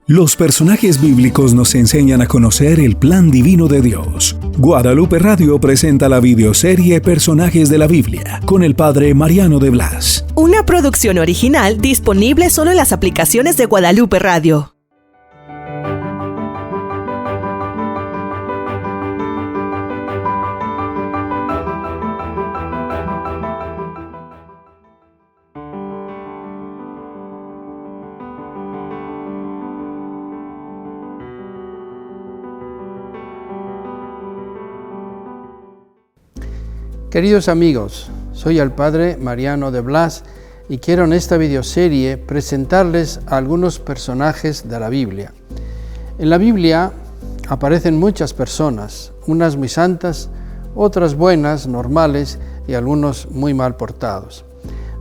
Los personajes bíblicos nos enseñan a conocer el plan divino de Dios. Guadalupe Radio presenta la videoserie Personajes de la Biblia con el Padre Mariano de Blas. Una producción original disponible solo en las aplicaciones de Guadalupe Radio. Queridos amigos, soy el Padre Mariano de Blas y quiero en esta videoserie presentarles a algunos personajes de la Biblia. En la Biblia aparecen muchas personas, unas muy santas, otras buenas, normales y algunos muy mal portados.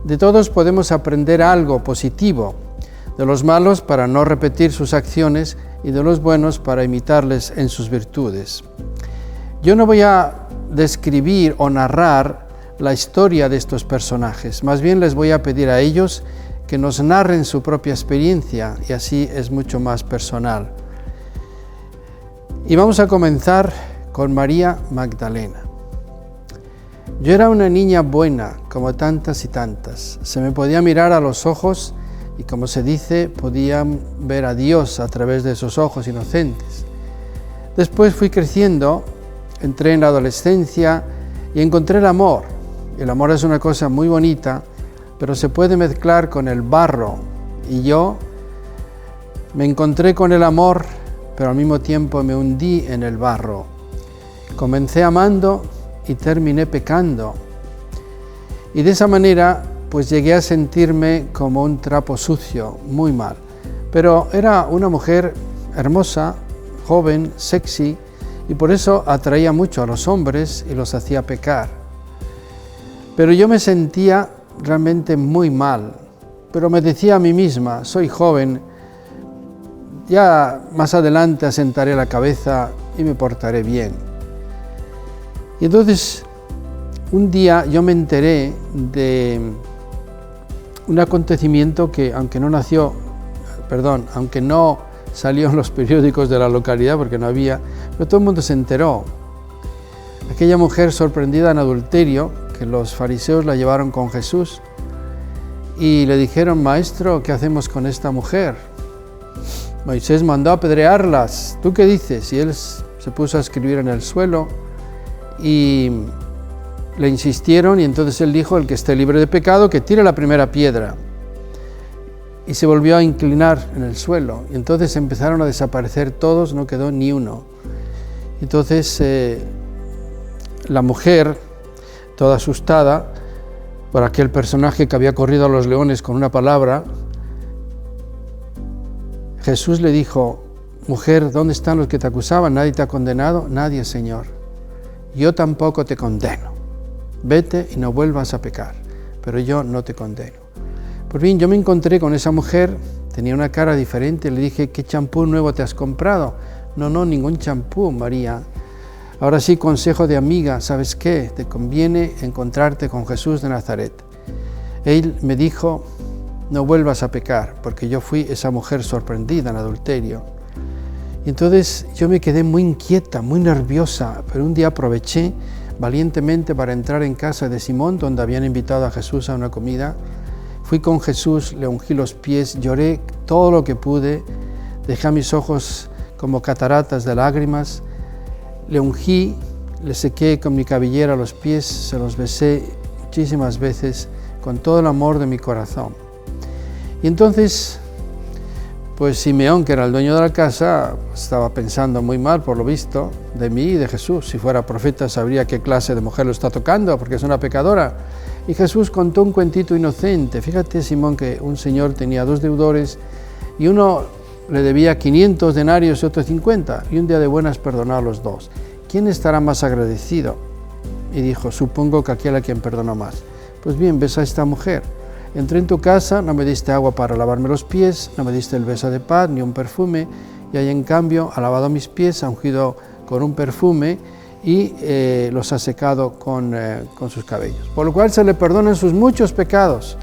De todos podemos aprender algo positivo, de los malos para no repetir sus acciones y de los buenos para imitarles en sus virtudes. Yo no voy a describir o narrar la historia de estos personajes, más bien les voy a pedir a ellos que nos narren su propia experiencia y así es mucho más personal. Y vamos a comenzar con María Magdalena. Yo era una niña buena, como tantas y tantas. Se me podía mirar a los ojos y, como se dice, podía ver a Dios a través de esos ojos inocentes. Después fui creciendo. Entré en la adolescencia y encontré el amor. El amor es una cosa muy bonita, pero se puede mezclar con el barro. Y yo me encontré con el amor, pero al mismo tiempo me hundí en el barro. Comencé amando y terminé pecando. Y de esa manera, pues llegué a sentirme como un trapo sucio, muy mal. Pero era una mujer hermosa, joven, sexy, y por eso atraía mucho a los hombres y los hacía pecar. Pero yo me sentía realmente muy mal, pero me decía a mí misma, soy joven, ya más adelante asentaré la cabeza y me portaré bien. Y entonces, un día yo me enteré de un acontecimiento que, aunque no salió en los periódicos de la localidad porque no había, pero todo el mundo se enteró. Aquella mujer sorprendida en adulterio, que los fariseos la llevaron con Jesús y le dijeron, maestro, ¿qué hacemos con esta mujer? Moisés mandó apedrearlas, ¿tú qué dices? Y él se puso a escribir en el suelo y le insistieron y entonces él dijo, el que esté libre de pecado, que tire la primera piedra. Y se volvió a inclinar en el suelo. Y entonces empezaron a desaparecer todos, no quedó ni uno. Entonces la mujer, toda asustada por aquel personaje que había corrido a los leones con una palabra, Jesús le dijo, mujer, ¿dónde están los que te acusaban? ¿Nadie te ha condenado? Nadie, Señor. Yo tampoco te condeno. Vete y no vuelvas a pecar, pero yo no te condeno. Pues bien, yo me encontré con esa mujer, tenía una cara diferente, le dije, ¿qué champú nuevo te has comprado? No, ningún champú, María. Ahora sí, consejo de amiga, ¿sabes qué? Te conviene encontrarte con Jesús de Nazaret. Él me dijo, no vuelvas a pecar, porque yo fui esa mujer sorprendida en adulterio. Y entonces yo me quedé muy inquieta, muy nerviosa, pero un día aproveché valientemente para entrar en casa de Simón, donde habían invitado a Jesús a una comida. Fui con Jesús, le ungí los pies, lloré todo lo que pude, dejé a mis ojos como cataratas de lágrimas, le ungí, le sequé con mi cabellera los pies, se los besé muchísimas veces con todo el amor de mi corazón. Y entonces, pues Simeón, que era el dueño de la casa, estaba pensando muy mal, por lo visto, de mí y de Jesús. Si fuera profeta sabría qué clase de mujer lo está tocando, porque es una pecadora. Y Jesús contó un cuentito inocente. Fíjate, Simón, que un señor tenía 2 deudores y uno le debía 500 denarios y otro 50, y un día de buenas perdonó a los 2. ¿Quién estará más agradecido? Y dijo, supongo que aquel a quien perdonó más. Pues bien, ves a esta mujer. Entré en tu casa, no me diste agua para lavarme los pies, no me diste el beso de paz ni un perfume, y ahí en cambio ha lavado mis pies, ha ungido con un perfume y los ha secado con sus cabellos. Por lo cual se le perdonan sus muchos pecados,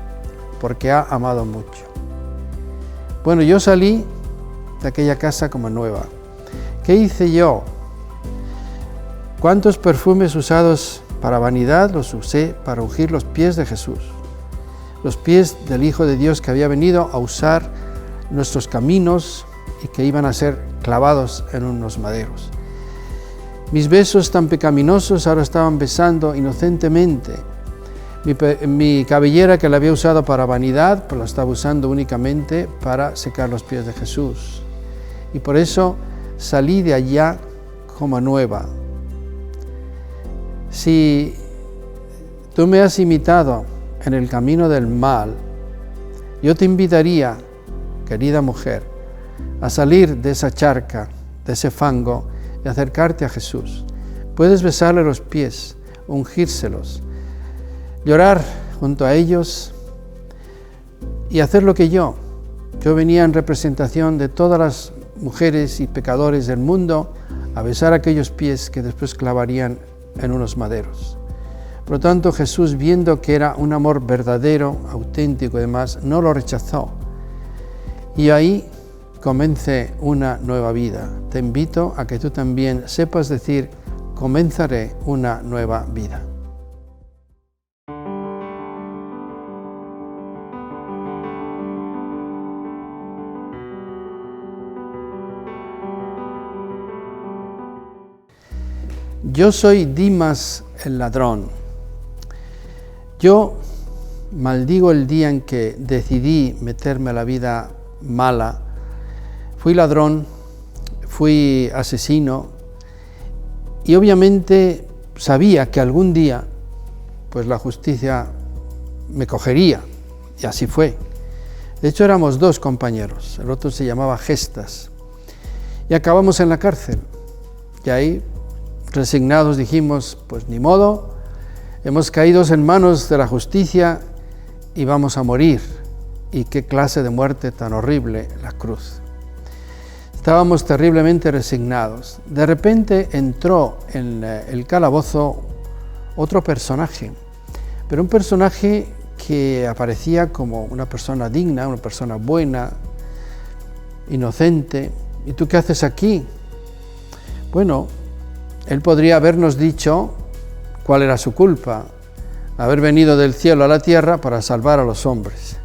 porque ha amado mucho. Bueno, yo salí de aquella casa como nueva. ¿Qué hice yo? ¿Cuántos perfumes usados para vanidad los usé para ungir los pies de Jesús? Los pies del Hijo de Dios que había venido a usar nuestros caminos y que iban a ser clavados en unos maderos. Mis besos tan pecaminosos ahora estaban besando inocentemente. Mi cabellera que la había usado para vanidad, pues la estaba usando únicamente para secar los pies de Jesús. Y por eso salí de allá como nueva. Si tú me has imitado en el camino del mal, yo te invitaría, querida mujer, a salir de esa charca, de ese fango y acercarte a Jesús. Puedes besarle los pies, ungírselos, llorar junto a ellos y hacer lo que yo venía en representación de todas las mujeres y pecadores del mundo a besar aquellos pies que después clavarían en unos maderos. Por lo tanto, Jesús, viendo que era un amor verdadero, auténtico y demás, no lo rechazó. Y ahí comencé una nueva vida. Te invito a que tú también sepas decir: comenzaré una nueva vida. Yo soy Dimas el ladrón. Yo maldigo el día en que decidí meterme a la vida mala. Fui ladrón, fui asesino y obviamente sabía que algún día pues la justicia me cogería, y así fue. De hecho, éramos dos compañeros, el otro se llamaba Gestas, y acabamos en la cárcel. Y ahí, resignados, dijimos: pues ni modo, hemos caído en manos de la justicia y vamos a morir. Y qué clase de muerte tan horrible, la cruz. Estábamos terriblemente resignados. De repente entró en el calabozo otro personaje, pero un personaje que aparecía como una persona digna, una persona buena, inocente. ¿Y tú qué haces aquí? Bueno, él podría habernos dicho cuál era su culpa: haber venido del cielo a la tierra para salvar a los hombres.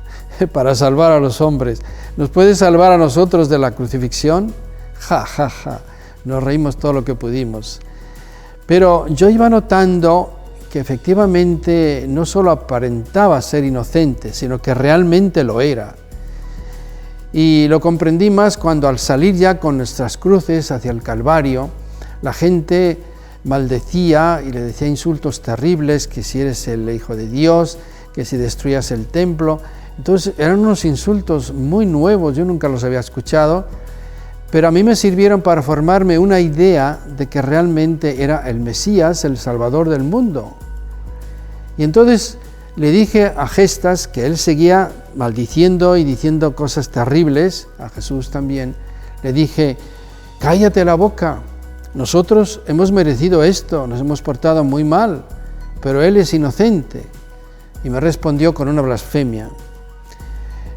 Para salvar a los hombres. ¿Nos puede salvar a nosotros de la crucifixión? Ja, ja, ja. Nos reímos todo lo que pudimos. Pero yo iba notando que efectivamente no solo aparentaba ser inocente, sino que realmente lo era. Y lo comprendí más cuando, al salir ya con nuestras cruces hacia el Calvario, la gente maldecía y le decía insultos terribles, que si eres el Hijo de Dios, que si destruyas el templo. Entonces eran unos insultos muy nuevos, yo nunca los había escuchado, pero a mí me sirvieron para formarme una idea de que realmente era el Mesías, el Salvador del mundo. Y entonces le dije a Gestas, que él seguía maldiciendo y diciendo cosas terribles, a Jesús también, le dije: cállate la boca, nosotros hemos merecido esto, nos hemos portado muy mal, pero él es inocente. Y me respondió con una blasfemia.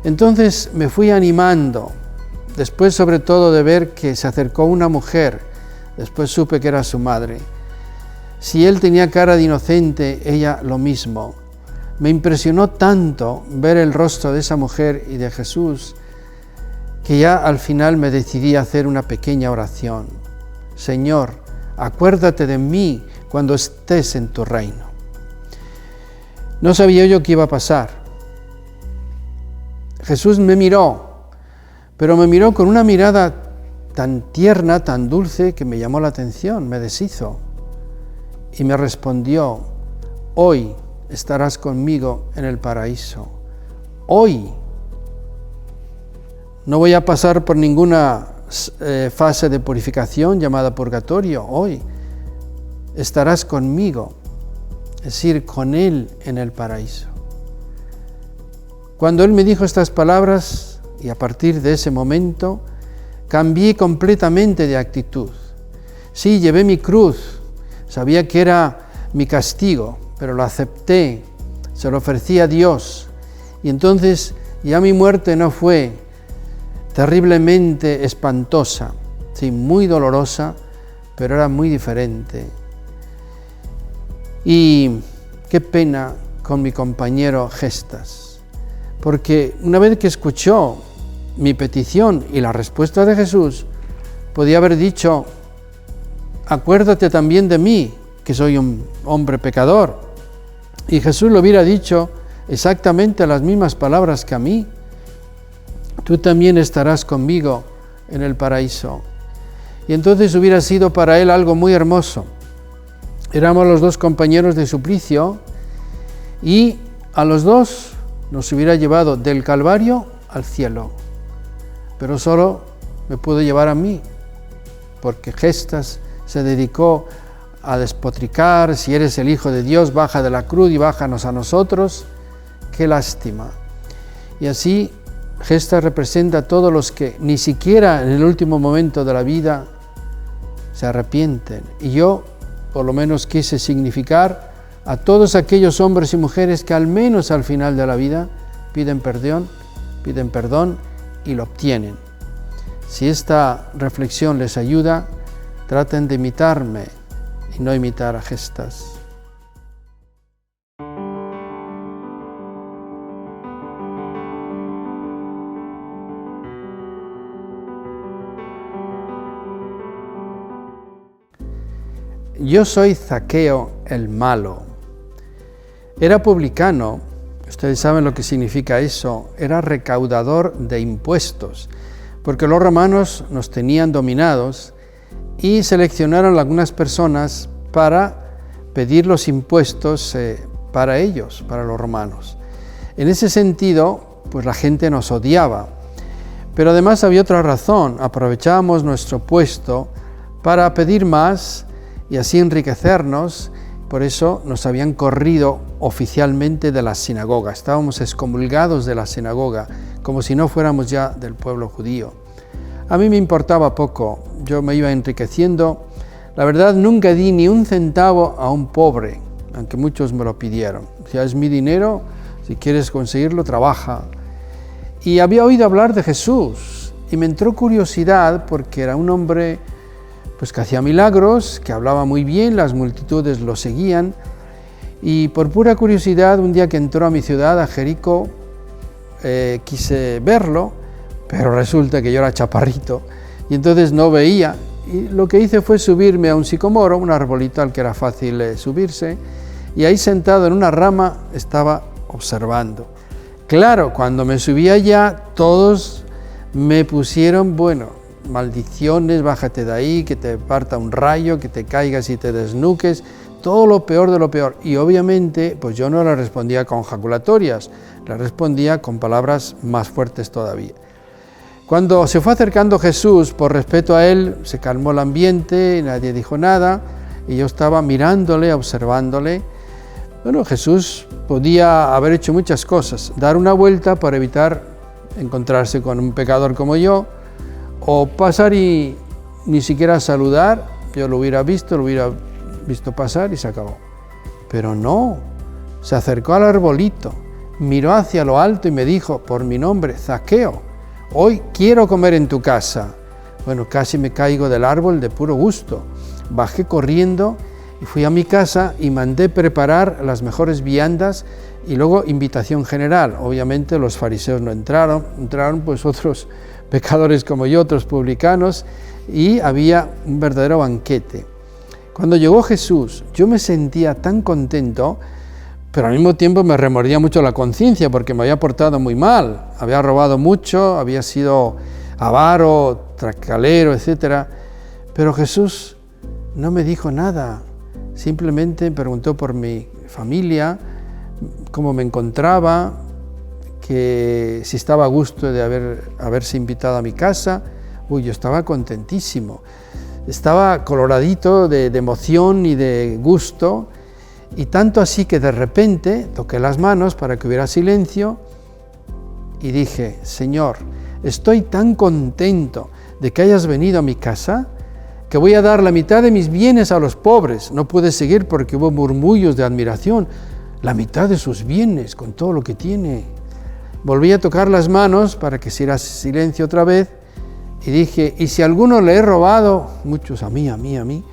Entonces me fui animando, después sobre todo de ver que se acercó una mujer, después supe que era su madre. Si él tenía cara de inocente, ella lo mismo. Me impresionó tanto ver el rostro de esa mujer y de Jesús, que ya al final me decidí a hacer una pequeña oración: Señor, acuérdate de mí cuando estés en tu reino. No sabía yo qué iba a pasar. Jesús me miró, pero me miró con una mirada tan tierna, tan dulce, que me llamó la atención, me deshizo. Y me respondió: hoy estarás conmigo en el paraíso. Hoy. No voy a pasar por ninguna fase de purificación llamada purgatorio. Hoy estarás conmigo, es decir, con Él en el paraíso. Cuando Él me dijo estas palabras, y a partir de ese momento, cambié completamente de actitud. Sí, llevé mi cruz, sabía que era mi castigo, pero lo acepté, se lo ofrecí a Dios. Y entonces ya mi muerte no fue terriblemente espantosa, sí, muy dolorosa, pero era muy diferente. Y qué pena con mi compañero Gestas, porque una vez que escuchó mi petición y la respuesta de Jesús, podía haber dicho: acuérdate también de mí, que soy un hombre pecador. Y Jesús le hubiera dicho exactamente las mismas palabras que a mí: tú también estarás conmigo en el paraíso. Y entonces hubiera sido para él algo muy hermoso. Éramos los dos compañeros de suplicio y a los dos nos hubiera llevado del Calvario al cielo. Pero solo me pudo llevar a mí, porque Gestas se dedicó a despotricar: si eres el Hijo de Dios, baja de la cruz y bájanos a nosotros. ¡Qué lástima! Y así Gestas representa a todos los que ni siquiera en el último momento de la vida se arrepienten. Y yo, por lo menos, quise significar a todos aquellos hombres y mujeres que al menos al final de la vida piden perdón y lo obtienen. Si esta reflexión les ayuda, traten de imitarme y no imitar a Gestas. Yo soy Zaqueo el malo. Era publicano, ustedes saben lo que significa eso, era recaudador de impuestos, porque los romanos nos tenían dominados y seleccionaron algunas personas para pedir los impuestos para ellos, para los romanos. En ese sentido, pues la gente nos odiaba, pero además había otra razón: aprovechábamos nuestro puesto para pedir más y así enriquecernos. Por eso nos habían corrido oficialmente de la sinagoga, estábamos excomulgados de la sinagoga, como si no fuéramos ya del pueblo judío. A mí me importaba poco, yo me iba enriqueciendo. La verdad, nunca di ni un centavo a un pobre, aunque muchos me lo pidieron. Ya es mi dinero, si quieres conseguirlo, trabaja. Y había oído hablar de Jesús y me entró curiosidad porque era un hombre pues que hacía milagros, que hablaba muy bien, las multitudes lo seguían, y por pura curiosidad, un día que entró a mi ciudad, a Jericó, quise verlo, pero resulta que yo era chaparrito y entonces no veía, y lo que hice fue subirme a un sicomoro, un arbolito al que era fácil subirse, y ahí sentado en una rama estaba observando. Claro, cuando me subí allá, todos me pusieron, maldiciones, bájate de ahí, que te parta un rayo, que te caigas y te desnuques, todo lo peor de lo peor. Y obviamente, pues yo no le respondía con jaculatorias, le respondía con palabras más fuertes todavía. Cuando se fue acercando Jesús, por respeto a él, se calmó el ambiente, nadie dijo nada, y yo estaba mirándole, observándole. Jesús podía haber hecho muchas cosas: dar una vuelta para evitar encontrarse con un pecador como yo, o pasar y ni siquiera saludar. Yo lo hubiera visto pasar y se acabó. Pero no, se acercó al arbolito, miró hacia lo alto y me dijo por mi nombre: Zaqueo, hoy quiero comer en tu casa. Casi me caigo del árbol de puro gusto. Bajé corriendo y fui a mi casa y mandé preparar las mejores viandas y luego invitación general. Obviamente los fariseos no entraron pues otros pecadores como yo, otros publicanos, y había un verdadero banquete. Cuando llegó Jesús, yo me sentía tan contento, pero al mismo tiempo me remordía mucho la conciencia porque me había portado muy mal, había robado mucho, había sido avaro, tracalero, etc. Pero Jesús no me dijo nada, simplemente preguntó por mi familia, cómo me encontraba, que si estaba a gusto de haberse invitado a mi casa. Yo estaba contentísimo, estaba coloradito de emoción y de gusto, y tanto así que de repente toqué las manos para que hubiera silencio y dije: Señor, estoy tan contento de que hayas venido a mi casa que voy a dar la mitad de mis bienes a los pobres. No pude seguir porque hubo murmullos de admiración. La mitad de sus bienes, con todo lo que tiene. Volví a tocar las manos para que hiciera silencio otra vez y dije, y si a alguno le he robado, muchos a mí,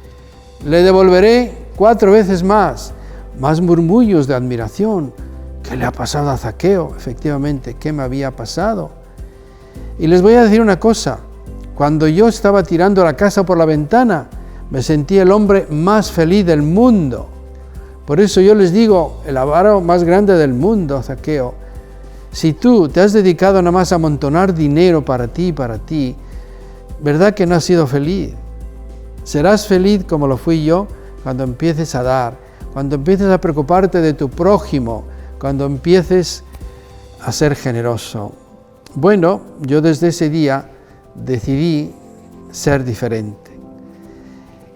le devolveré 4 veces más. Más murmullos de admiración. ¿Qué le ha pasado a Zaqueo? Efectivamente, ¿qué me había pasado? Y les voy a decir una cosa. Cuando yo estaba tirando la casa por la ventana, me sentí el hombre más feliz del mundo. Por eso yo les digo, el avaro más grande del mundo, Zaqueo, si tú te has dedicado nada más a amontonar dinero para ti, ¿verdad que no has sido feliz? Serás feliz como lo fui yo cuando empieces a dar, cuando empieces a preocuparte de tu prójimo, cuando empieces a ser generoso. Bueno, yo desde ese día decidí ser diferente.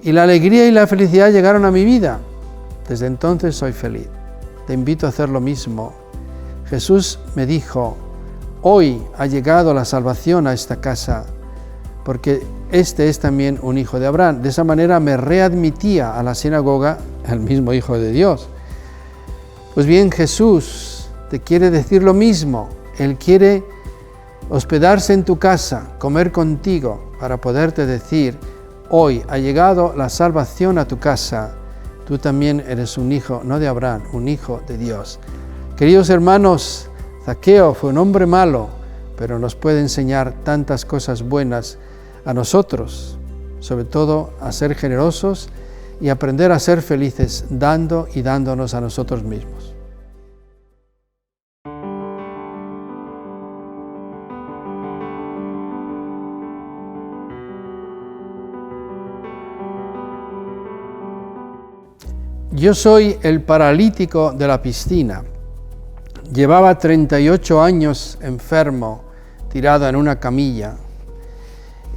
Y la alegría y la felicidad llegaron a mi vida. Desde entonces soy feliz. Te invito a hacer lo mismo. Jesús me dijo, hoy ha llegado la salvación a esta casa, porque este es también un hijo de Abraham. De esa manera me readmitía a la sinagoga el mismo Hijo de Dios. Pues bien, Jesús te quiere decir lo mismo. Él quiere hospedarse en tu casa, comer contigo, para poderte decir, hoy ha llegado la salvación a tu casa. Tú también eres un hijo, no de Abraham, un hijo de Dios. Queridos hermanos, Zaqueo fue un hombre malo, pero nos puede enseñar tantas cosas buenas a nosotros, sobre todo a ser generosos y aprender a ser felices dando y dándonos a nosotros mismos. Yo soy el paralítico de la piscina. Llevaba 38 años enfermo, tirado en una camilla.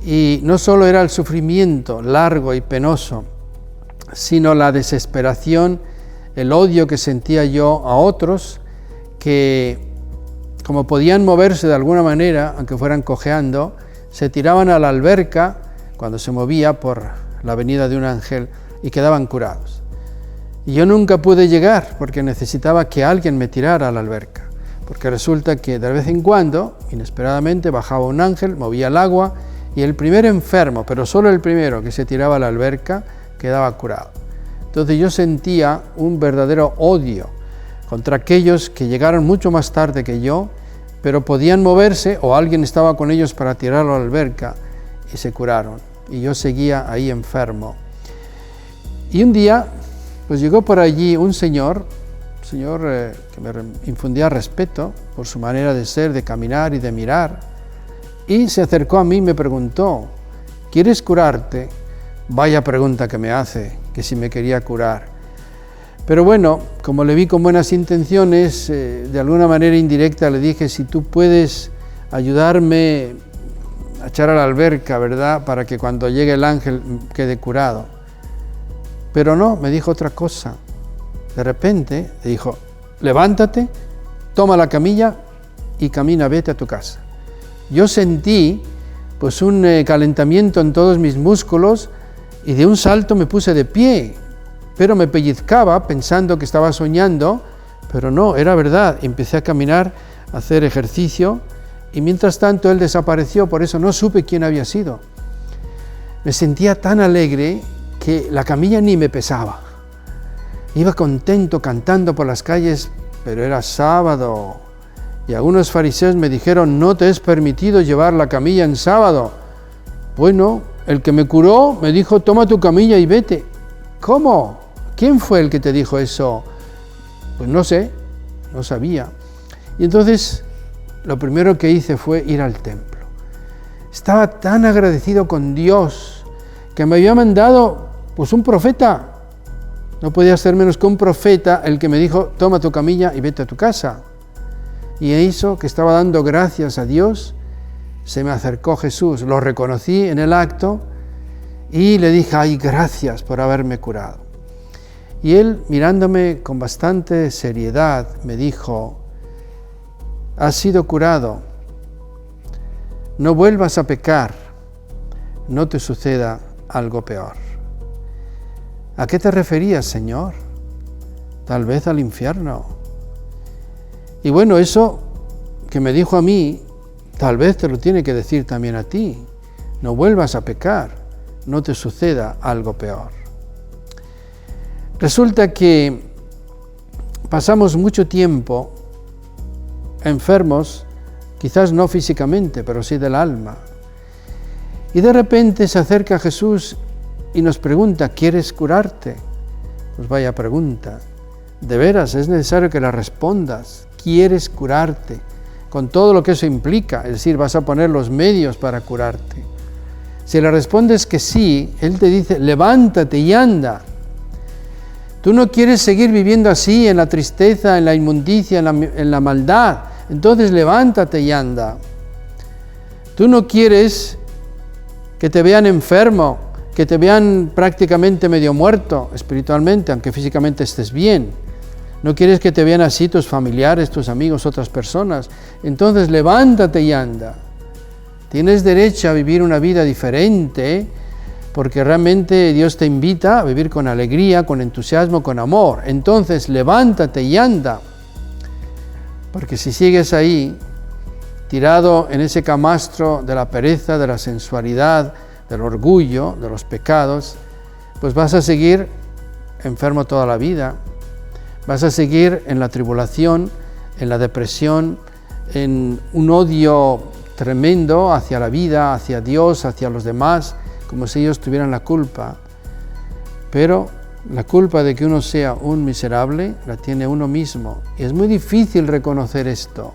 Y no solo era el sufrimiento largo y penoso, sino la desesperación, el odio que sentía yo a otros que, como podían moverse de alguna manera, aunque fueran cojeando, se tiraban a la alberca cuando se movía por la venida de un ángel y quedaban curados. Y yo nunca pude llegar porque necesitaba que alguien me tirara a la alberca, porque resulta que de vez en cuando, inesperadamente, bajaba un ángel, movía el agua y el primer enfermo, pero solo el primero que se tiraba a la alberca, quedaba curado. Entonces yo sentía un verdadero odio contra aquellos que llegaron mucho más tarde que yo, pero podían moverse o alguien estaba con ellos para tirarlo a la alberca y se curaron. Y yo seguía ahí enfermo. Y un día, pues llegó por allí un señor que me infundía respeto por su manera de ser, de caminar y de mirar, y se acercó a mí y me preguntó, ¿quieres curarte? Vaya pregunta que me hace, que si me quería curar. Pero bueno, como le vi con buenas intenciones, de alguna manera indirecta le dije, si tú puedes ayudarme a echar a la alberca, ¿verdad? Para que cuando llegue el ángel quede curado. Pero no, me dijo otra cosa. De repente le dijo, levántate, toma la camilla y camina, vete a tu casa. Yo sentí pues un calentamiento en todos mis músculos y de un salto me puse de pie, pero me pellizcaba pensando que estaba soñando, pero no, era verdad. Empecé a caminar, a hacer ejercicio y mientras tanto él desapareció, por eso no supe quién había sido. Me sentía tan alegre que la camilla ni me pesaba. Iba contento cantando por las calles, pero era sábado. Y algunos fariseos me dijeron, no te es permitido llevar la camilla en sábado. Bueno, el que me curó me dijo, toma tu camilla y vete. ¿Cómo? ¿Quién fue el que te dijo eso? Pues no sé, no sabía. Y entonces lo primero que hice fue ir al templo. Estaba tan agradecido con Dios que me había mandado pues un profeta. No podía ser menos que un profeta el que me dijo, toma tu camilla y vete a tu casa. Y eso, que estaba dando gracias a Dios, se me acercó Jesús, lo reconocí en el acto y le dije, ay, gracias por haberme curado. Y él, mirándome con bastante seriedad, me dijo, has sido curado, no vuelvas a pecar, no te suceda algo peor. ¿A qué te referías, Señor? Tal vez al infierno. Y bueno, eso que me dijo a mí, tal vez te lo tiene que decir también a ti. No vuelvas a pecar, no te suceda algo peor. Resulta que pasamos mucho tiempo enfermos, quizás no físicamente, pero sí del alma. Y de repente se acerca Jesús y nos pregunta, ¿quieres curarte? Pues vaya pregunta. De veras, es necesario que la respondas. ¿Quieres curarte? Con todo lo que eso implica, es decir, vas a poner los medios para curarte. Si le respondes que sí, Él te dice, levántate y anda. Tú no quieres seguir viviendo así, en la tristeza, en la inmundicia, en la maldad. Entonces levántate y anda. Tú no quieres que te vean enfermo, que te vean prácticamente medio muerto espiritualmente, aunque físicamente estés bien. No quieres que te vean así tus familiares, tus amigos, otras personas. Entonces levántate y anda. Tienes derecho a vivir una vida diferente, porque realmente Dios te invita a vivir con alegría, con entusiasmo, con amor. Entonces levántate y anda. Porque si sigues ahí, tirado en ese camastro de la pereza, de la sensualidad, del orgullo, de los pecados, pues vas a seguir enfermo toda la vida. Vas a seguir en la tribulación, en la depresión, en un odio tremendo hacia la vida, hacia Dios, hacia los demás, como si ellos tuvieran la culpa. Pero la culpa de que uno sea un miserable la tiene uno mismo. Y es muy difícil reconocer esto.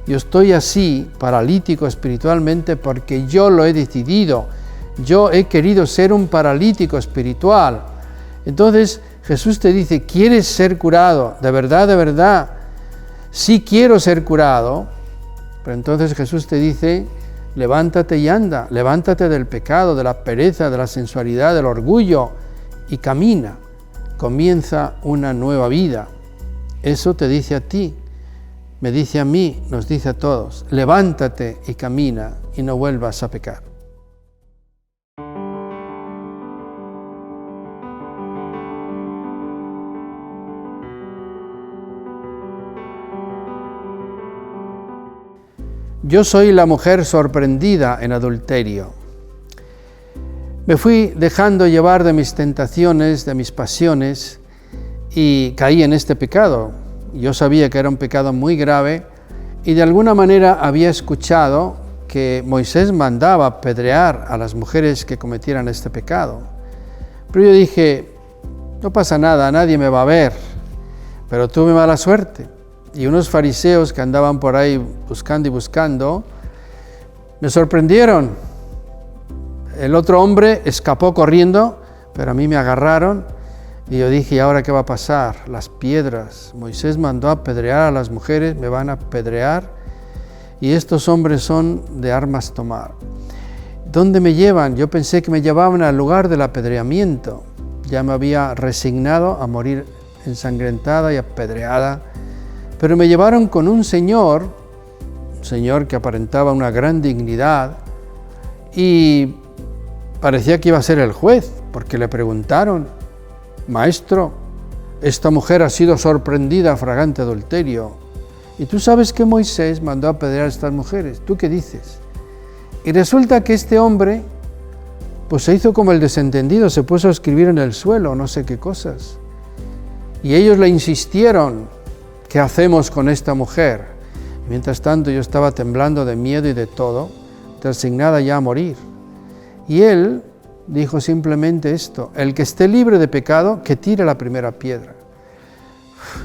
Yo estoy así, paralítico espiritualmente, porque yo lo he decidido. Yo he querido ser un paralítico espiritual. Entonces Jesús te dice, ¿quieres ser curado? De verdad, de verdad. Sí quiero ser curado. Pero entonces Jesús te dice, levántate y anda. Levántate del pecado, de la pereza, de la sensualidad, del orgullo y camina. Comienza una nueva vida. Eso te dice a ti, me dice a mí, nos dice a todos. Levántate y camina y no vuelvas a pecar. Yo soy la mujer sorprendida en adulterio. Me fui dejando llevar de mis tentaciones, de mis pasiones, y caí en este pecado. Yo sabía que era un pecado muy grave y de alguna manera había escuchado que Moisés mandaba apedrear a las mujeres que cometieran este pecado. Pero yo dije, no pasa nada, nadie me va a ver, pero tuve mala suerte. Y unos fariseos que andaban por ahí buscando y buscando, me sorprendieron. El otro hombre escapó corriendo, pero a mí me agarraron y yo dije, ¿y ahora qué va a pasar? Las piedras. Moisés mandó apedrear a las mujeres, me van a apedrear y estos hombres son de armas tomar. ¿Dónde me llevan? Yo pensé que me llevaban al lugar del apedreamiento. Ya me había resignado a morir ensangrentada y apedreada. Pero me llevaron con un señor que aparentaba una gran dignidad y parecía que iba a ser el juez, porque le preguntaron, maestro, esta mujer ha sido sorprendida flagrante adulterio, y tú sabes que Moisés mandó a apedrear a estas mujeres, ¿tú qué dices? Y resulta que este hombre, pues se hizo como el desentendido, se puso a escribir en el suelo, no sé qué cosas, y ellos le insistieron, ¿qué hacemos con esta mujer? Y mientras tanto yo estaba temblando de miedo y de todo, resignada ya a morir. Y él dijo simplemente esto, el que esté libre de pecado, que tire la primera piedra.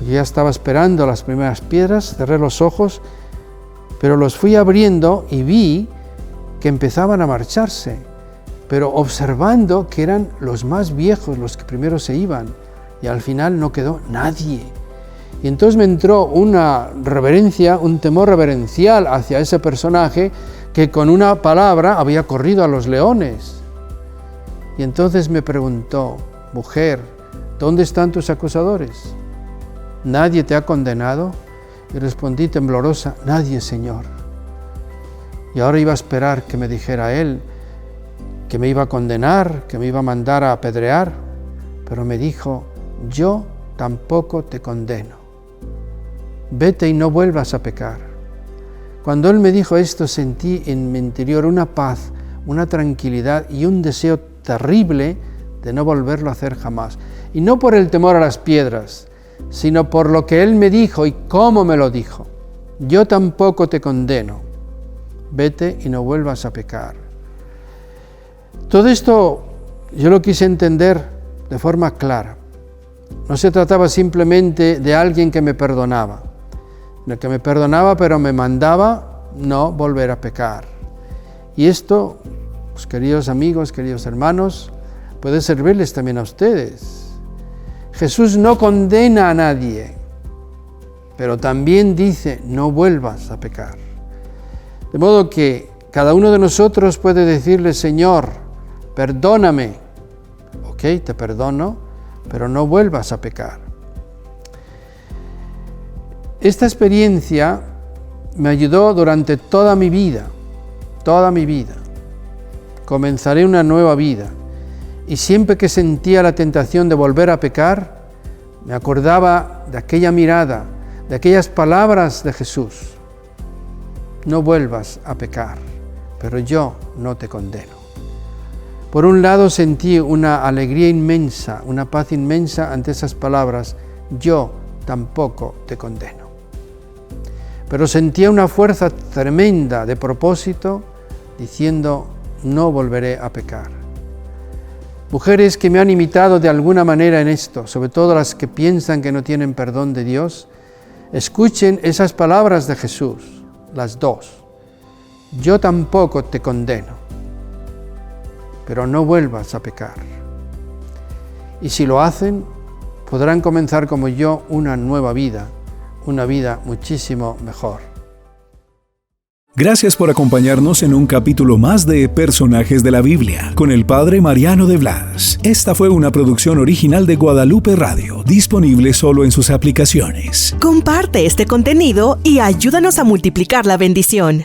Yo ya estaba esperando las primeras piedras, cerré los ojos, pero los fui abriendo y vi que empezaban a marcharse, pero observando que eran los más viejos los que primero se iban, y al final no quedó nadie. Y entonces me entró una reverencia, un temor reverencial hacia ese personaje que con una palabra había corrido a los leones. Y entonces me preguntó, mujer, ¿dónde están tus acusadores? ¿Nadie te ha condenado? Y respondí temblorosa, nadie, Señor. Y ahora iba a esperar que me dijera él que me iba a condenar, que me iba a mandar a apedrear, pero me dijo, yo tampoco te condeno. Vete y no vuelvas a pecar. Cuando Él me dijo esto, sentí en mi interior una paz, una tranquilidad y un deseo terrible de no volverlo a hacer jamás. Y no por el temor a las piedras, sino por lo que Él me dijo y cómo me lo dijo. Yo tampoco te condeno. Vete y no vuelvas a pecar. Todo esto yo lo quise entender de forma clara. No se trataba simplemente de alguien que me perdonaba, pero me mandaba no volver a pecar. Y esto, pues, queridos amigos, queridos hermanos, puede servirles también a ustedes. Jesús no condena a nadie, pero también dice, no vuelvas a pecar. De modo que cada uno de nosotros puede decirle, Señor, perdóname. Ok, te perdono, pero no vuelvas a pecar. Esta experiencia me ayudó durante toda mi vida. Comenzaré una nueva vida. Y siempre que sentía la tentación de volver a pecar, me acordaba de aquella mirada, de aquellas palabras de Jesús. No vuelvas a pecar, pero yo no te condeno. Por un lado sentí una alegría inmensa, una paz inmensa ante esas palabras, yo tampoco te condeno. Pero sentía una fuerza tremenda de propósito, diciendo, no volveré a pecar. Mujeres que me han imitado de alguna manera en esto, sobre todo las que piensan que no tienen perdón de Dios, escuchen esas palabras de Jesús, las dos. Yo tampoco te condeno, pero no vuelvas a pecar. Y si lo hacen, podrán comenzar como yo una nueva vida, una vida muchísimo mejor. Gracias por acompañarnos en un capítulo más de Personajes de la Biblia con el Padre Mariano de Blas. Esta fue una producción original de Guadalupe Radio, disponible solo en sus aplicaciones. Comparte este contenido y ayúdanos a multiplicar la bendición.